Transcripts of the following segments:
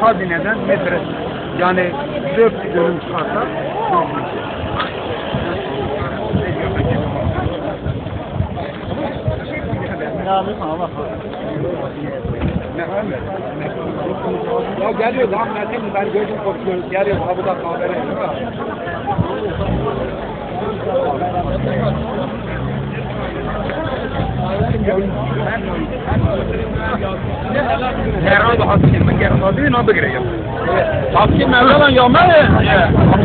Hazineden metre yani 4 dönüm çıkarsa ya geliyor lan Metin ben gözüm korkuyorum geliyor kapıda kahvere herhalde hakim geri tabii ne yapacağız hakim mevlan ya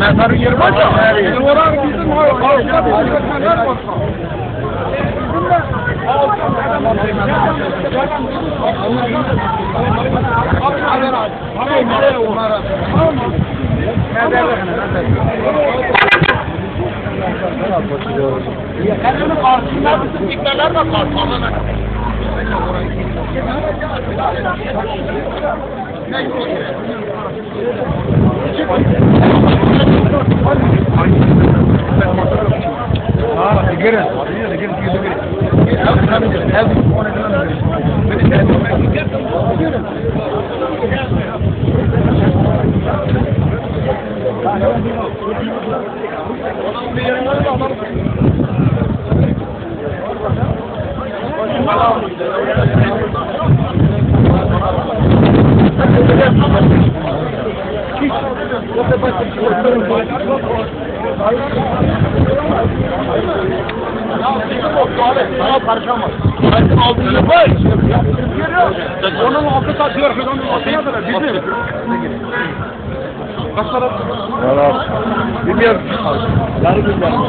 ben sarı yer var ya oralar bizim halkta bizler var Kendini karşısında bütün dikmeler de karşılanır. Karışamaz. Aldığını yapar. Onun altı satıyor. Onun altına kadar. Bizim. Kaç para? Valla. Bilmiyorum. Yarı bilmiyorum.